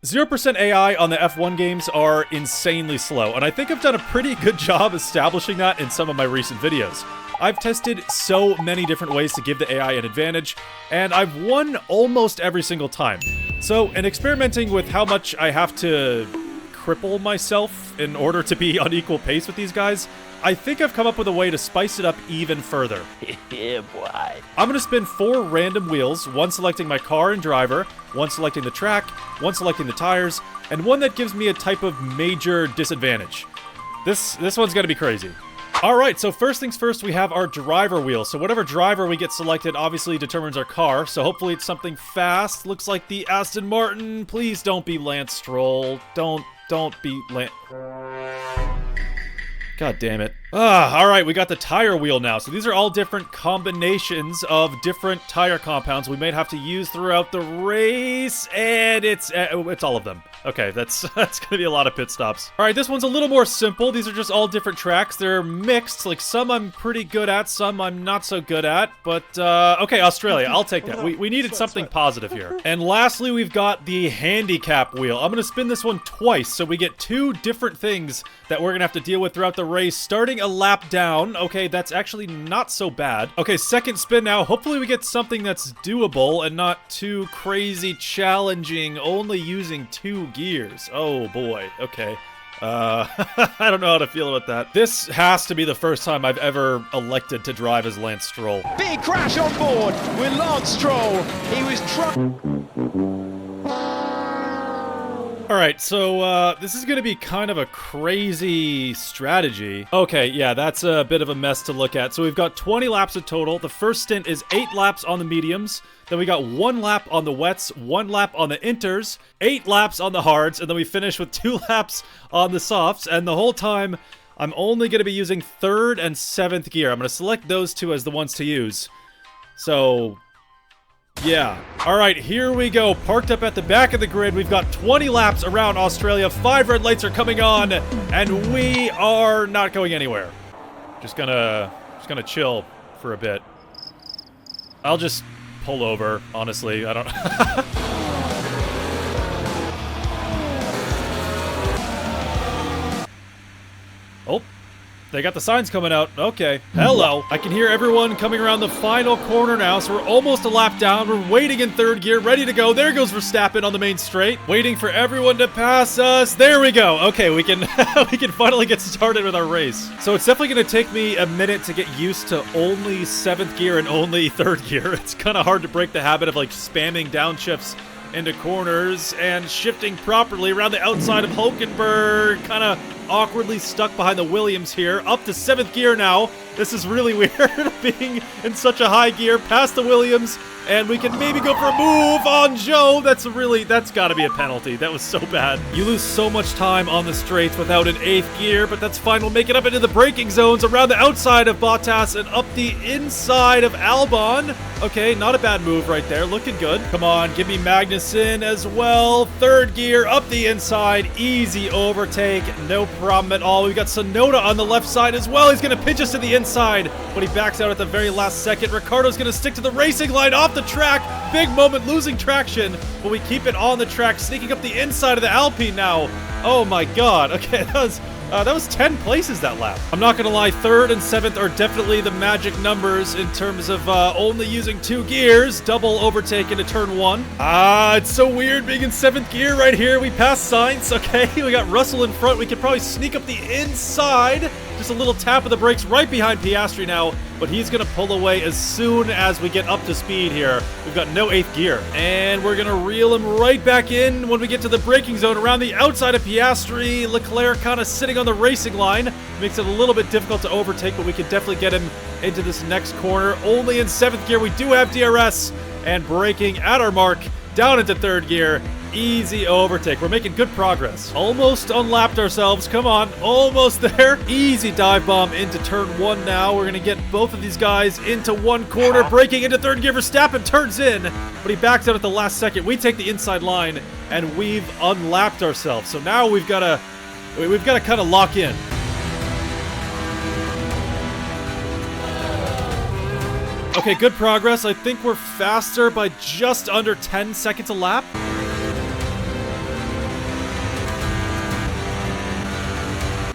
0% AI on the F1 games are insanely slow, and I think I've done a pretty good job establishing that in some of my recent videos. I've tested so many different ways to give the AI an advantage, and I've won almost every single time. So, in experimenting with how much I have to cripple myself in order to be on equal pace with these guys, I think I've come up with a way to spice it up even further. Yeah, boy. I'm gonna spin 4 random wheels, one selecting my car and driver, one selecting the track, one selecting the tires, and one that gives me a type of major disadvantage. This one's gonna be crazy. Alright, so first things first, we have our driver wheel. So whatever driver we get selected obviously determines our car, so hopefully it's something fast. Looks like the Aston Martin. Please don't be Lance Stroll. Don't be Lance... God damn it. Alright, we got the tire wheel now. So these are all different combinations of different tire compounds we might have to use throughout the race, and it's all of them. Okay, that's gonna be a lot of pit stops. Alright, this one's a little more simple. These are just all different tracks. They're mixed, like some I'm pretty good at, some I'm not so good at, but okay, Australia, I'll take that. We needed something positive here. And lastly, we've got the handicap wheel. I'm gonna spin this one twice, so we get 2 different things that we're gonna have to deal with throughout the race, starting a lap down. Okay, that's actually not so bad. Okay, second spin now. Hopefully we get something that's doable and not too crazy challenging, only using 2 gears. Oh boy, okay. I don't know how to feel about that. This has to be the first time I've ever elected to drive as Lance Stroll. Big crash on board with Lance Stroll. He was Alright, so, this is gonna be kind of a crazy strategy. Okay, yeah, that's a bit of a mess to look at. So we've got 20 laps in total. The first stint is 8 laps on the mediums. Then we got 1 lap on the wets, 1 lap on the inters, 8 laps on the hards, and then we finish with 2 laps on the softs. And the whole time, I'm only gonna be using 3rd and 7th gear. I'm gonna select those 2 as the ones to use. So... yeah. Alright, here we go. Parked up at the back of the grid. We've got 20 laps around Australia. 5 red lights are coming on, and we are not going anywhere. Just gonna chill for a bit. I'll just pull over, honestly. I don't... Oh. They got the signs coming out. Okay. Hello. I can hear everyone coming around the final corner now, so we're almost a lap down. We're waiting in 3rd gear, ready to go. There goes Verstappen on the main straight, waiting for everyone to pass us. There we go. Okay, we can we can finally get started with our race. So it's definitely going to take me a minute to get used to only 7th gear and only 3rd gear. It's kind of hard to break the habit of like spamming downshifts into corners and shifting properly around the outside of Hulkenberg. Kind of awkwardly stuck behind the Williams here. Up to 7th gear now. This is really weird being in such a high gear. Past the Williams, and we can maybe go for a move on Joe. That's gotta be a penalty. That was so bad. You lose so much time on the straights without an 8th gear, but that's fine. We'll make it up into the braking zones around the outside of Bottas and up the inside of Albon. Okay, not a bad move right there. Looking good. Come on, give me Magnussen as well. 3rd gear, up the inside. Easy overtake. No problem at all. We've got Sonoda on the left side as well. He's going to pitch us to the inside, but he backs out at the very last second. Ricardo's going to stick to the racing line off the track. Big moment, losing traction, but we keep it on the track, sneaking up the inside of the Alpine now. Oh my god. Okay, that was 10 places that lap. I'm not gonna lie, 3rd and 7th are definitely the magic numbers in terms of only using 2 gears. Double overtake into turn 1. It's so weird being in 7th gear right here. We passed Sainz. Okay, we got Russell in front. We could probably sneak up the inside. Just a little tap of the brakes right behind Piastri now, but he's gonna pull away as soon as we get up to speed here. We've got no 8th gear, and we're gonna reel him right back in when we get to the braking zone around the outside of Piastri. Leclerc kind of sitting on the racing line. Makes it a little bit difficult to overtake, but we can definitely get him into this next corner. Only in 7th gear. We do have DRS, and braking at our mark down into 3rd gear. Easy overtake. We're making good progress. Almost unlapped ourselves. Come on. Almost there. Easy dive bomb into turn 1 now. We're going to get both of these guys into one corner. Braking into 3rd gear. Verstappen turns in, but he backs out at the last second. We take the inside line, and we've unlapped ourselves. So now we've got to kind of lock in. Okay, good progress. I think we're faster by just under 10 seconds a lap.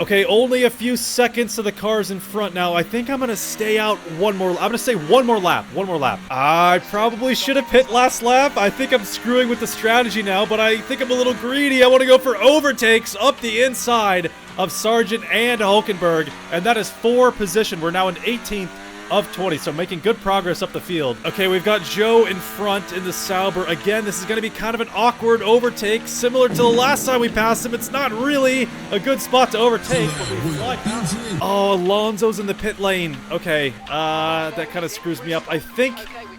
Okay, only a few seconds to the cars in front now. I think I'm going to stay out one more. I'm going to say one more lap. One more lap. I probably should have pit last lap. I think I'm screwing with the strategy now, but I think I'm a little greedy. I want to go for overtakes up the inside of Sargent and Hulkenberg, and that is 4 position. We're now in 18th of 20, so making good progress up the field. Okay, we've got Joe in front in the Sauber. Again, this is going to be kind of an awkward overtake, similar to the last time we passed him. It's not really a good spot to overtake, but we fly past him. Oh, Alonso's in the pit lane. Okay, that kind of screws me up. I think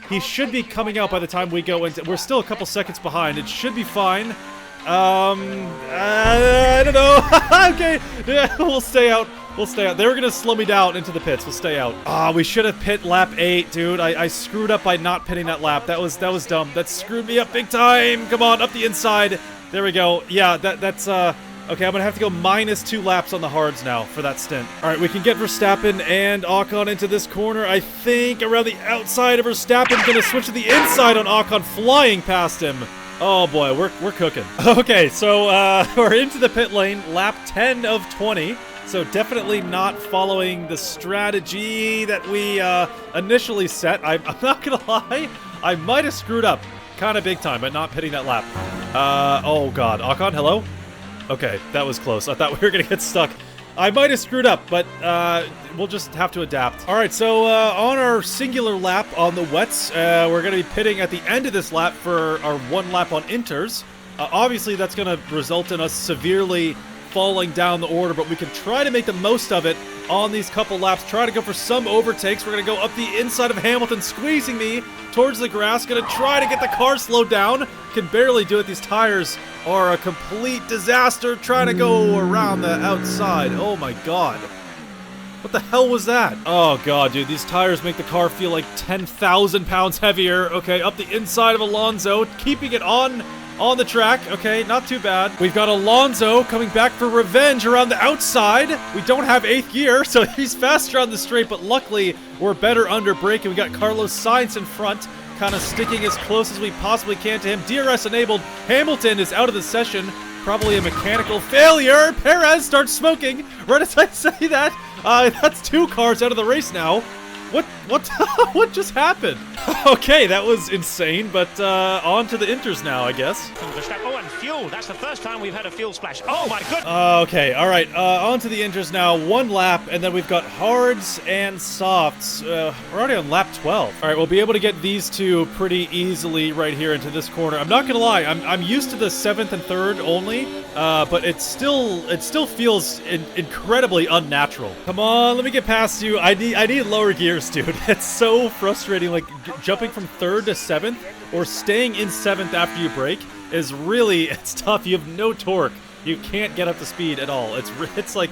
he should be coming out by the time we go into... We're still a couple seconds behind. It should be fine. I don't know. Okay, yeah, we'll stay out. We'll stay out. They were going to slow me down into the pits. We'll stay out. Ah, we should have pit lap 8, dude. I screwed up by not pitting that lap. That was dumb. That screwed me up big time. Come on, up the inside. There we go. Yeah, that's, okay, I'm going to have to go -2 laps on the hards now for that stint. All right, we can get Verstappen and Ocon into this corner. I think around the outside of Verstappen. Going to switch to the inside on Ocon, flying past him. Oh boy, we're cooking. Okay, so we're into the pit lane, lap 10 of 20. So definitely not following the strategy that we initially set. I'm not gonna lie, I might have screwed up kind of big time by not pitting that lap. Oh god, Ocon, hello? Okay, that was close. I thought we were gonna get stuck. I might have screwed up, but we'll just have to adapt. All right, so on our singular lap on the wets, we're going to be pitting at the end of this lap for our 1 lap on inters. Obviously, that's going to result in us severely falling down the order, but we can try to make the most of it on these couple laps. Try to go for some overtakes. We're going to go up the inside of Hamilton, squeezing me towards the grass. Going to try to get the car slowed down. Can barely do it. These tires are a complete disaster. Trying to go around the outside. Oh my god. What the hell was that? Oh god, dude. These tires make the car feel like 10,000 pounds heavier. Okay, up the inside of Alonso. Keeping it on the track. Okay, not too bad. We've got Alonso coming back for revenge around the outside. We don't have 8th gear, so he's faster on the straight, but luckily we're better under braking. We got Carlos Sainz in front, kind of sticking as close as we possibly can to him. DRS enabled. Hamilton is out of the session. Probably a mechanical failure. Perez starts smoking right as I say that. That's 2 cars out of the race now. What what just happened? Okay, that was insane, but on to the inters now, I guess. Oh, and fuel. That's the first time we've had a fuel splash. Oh my goodness. Okay, all right. On to the inters now. 1 lap, and then we've got hards and softs. We're already on lap 12. All right, we'll be able to get these 2 pretty easily right here into this corner. I'm not gonna lie. I'm used to the 7th and 3rd only, but it still feels incredibly unnatural. Come on, let me get past you. I need lower gears, dude. It's so frustrating. Like jumping from 3rd to 7th or staying in 7th after you brake is it's tough. You have no torque. You can't get up to speed at all. It's like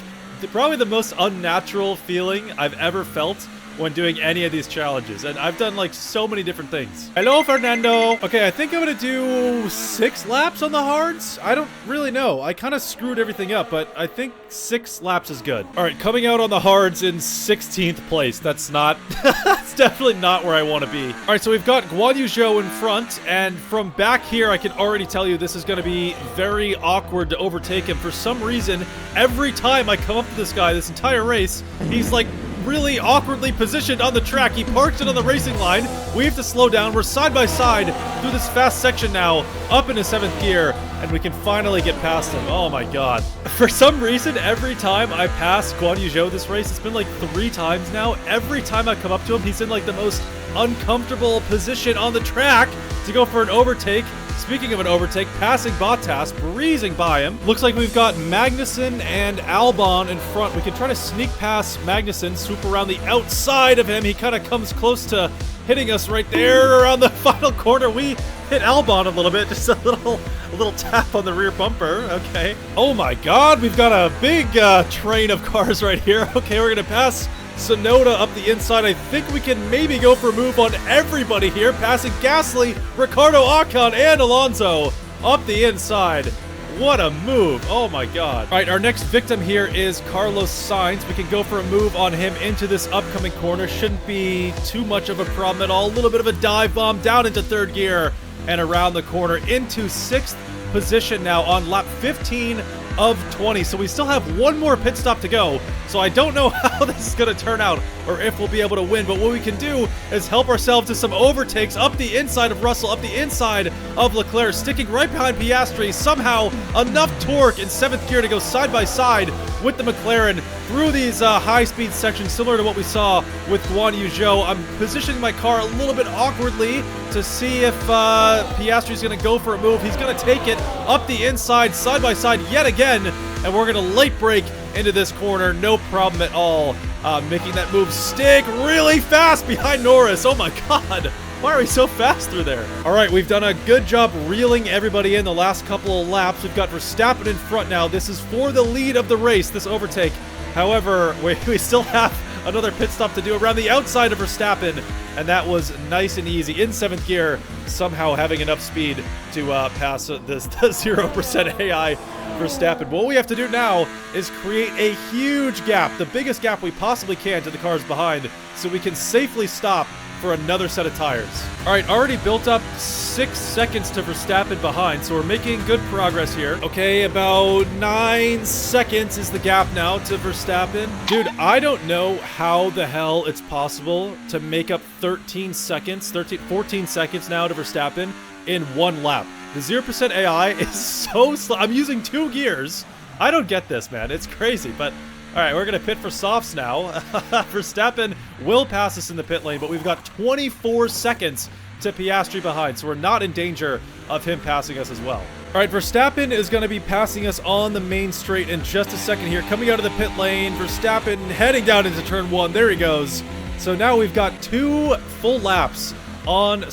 probably the most unnatural feeling I've ever felt when doing any of these challenges, and I've done like so many different things. Hello, Fernando. Okay, I think I'm gonna do 6 laps on the hards. I don't really know. I kind of screwed everything up, but I think 6 laps is good. All right, coming out on the hards in 16th place. That's not, that's definitely not where I want to be. All right, so we've got Guan Yu Zhou in front, and from back here, I can already tell you this is gonna be very awkward to overtake him. For some reason, every time I come up to this guy, this entire race, he's like really awkwardly positioned on the track. He parks it on the racing line. We have to slow down. We're side by side through this fast section now, up into 7th gear, and we can finally get past him. Oh my god. For some reason, every time I pass Guan Yu Zhou this race, it's been like 3 times now. Every time I come up to him, he's in like the most uncomfortable position on the track to go for an overtake. Speaking of an overtake, passing Bottas, breezing by him. Looks like we've got Magnussen and Albon in front. We can try to sneak past Magnussen, swoop around the outside of him. He kind of comes close to hitting us right there around the final corner. We hit Albon a little bit, just a little tap on the rear bumper. Okay. Oh my god, we've got a big train of cars right here. Okay, we're gonna pass Sonoda up the inside. I think we can maybe go for a move on everybody here, passing Gasly, Ricardo, Ocon, and Alonso up the inside. What a move. Oh my god. All right, our next victim here is Carlos Sainz. We can go for a move on him into this upcoming corner. Shouldn't be too much of a problem at all. A little bit of a dive bomb down into 3rd gear and around the corner into 6th position now on lap 15 of 20. So we still have one more pit stop to go. So I don't know how this is going to turn out or if we'll be able to win. But what we can do is help ourselves to some overtakes up the inside of Russell, up the inside of Leclerc, sticking right behind Piastri. Somehow enough torque in 7th gear to go side by side with the McLaren through these high-speed sections, similar to what we saw with Guan Yu Zhou. I'm positioning my car a little bit awkwardly to see if Piastri's going to go for a move. He's going to take it up the inside, side by side yet again, and we're going to late brake into this corner, no problem at all. Making that move stick really fast behind Norris. Oh my god. Why are we so fast through there? All right, we've done a good job reeling everybody in the last couple of laps. We've got Verstappen in front now. This is for the lead of the race, this overtake. However, we still have another pit stop to do around the outside of Verstappen, and that was nice and easy. In 7th gear, somehow having enough speed to pass the 0% AI Verstappen. What we have to do now is create a huge gap, the biggest gap we possibly can to the cars behind, so we can safely stop for another set of tires. All right, already built up 6 seconds to Verstappen behind, so we're making good progress here. Okay, about 9 seconds is the gap now to Verstappen. Dude, I don't know how the hell it's possible to make up 14 seconds now to Verstappen in 1 lap. The 0% AI is so slow. I'm using 2 gears. I don't get this, man. It's crazy, but all right, we're going to pit for softs now. Verstappen will pass us in the pit lane, but we've got 24 seconds to Piastri behind, so we're not in danger of him passing us as well. All right, Verstappen is going to be passing us on the main straight in just a second here. Coming out of the pit lane, Verstappen heading down into turn 1. There he goes. So now we've got 2 full laps on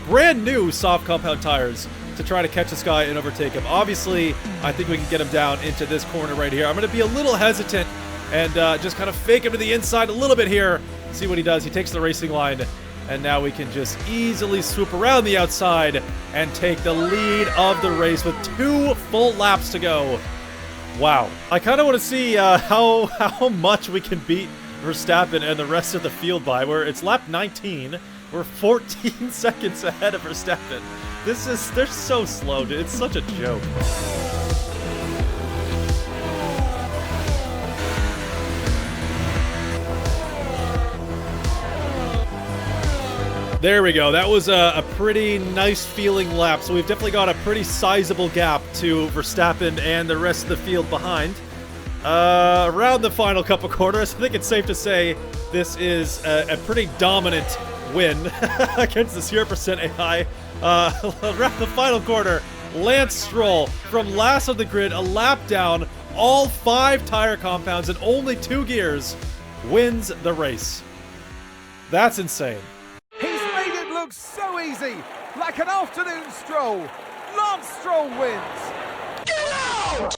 brand new soft compound tires to try to catch this guy and overtake him. Obviously, I think we can get him down into this corner right here. I'm going to be a little hesitant and just kind of fake him to the inside a little bit here. See what he does. He takes the racing line, and now we can just easily swoop around the outside and take the lead of the race with 2 full laps to go. Wow. I kind of want to see how much we can beat Verstappen and the rest of the field by. It's lap 19. We're 14 seconds ahead of Verstappen. They're so slow, dude. It's such a joke. There we go. That was a pretty nice feeling lap. So we've definitely got a pretty sizable gap to Verstappen and the rest of the field behind. Around the final couple corners, I think it's safe to say this is a pretty dominant win against the 0% AI. Around the final corner, Lance Stroll from last on the grid, a lap down, all 5 tire compounds and only 2 gears, wins the race. That's insane. He's made it look so easy, like an afternoon stroll. Lance Stroll wins. Get out!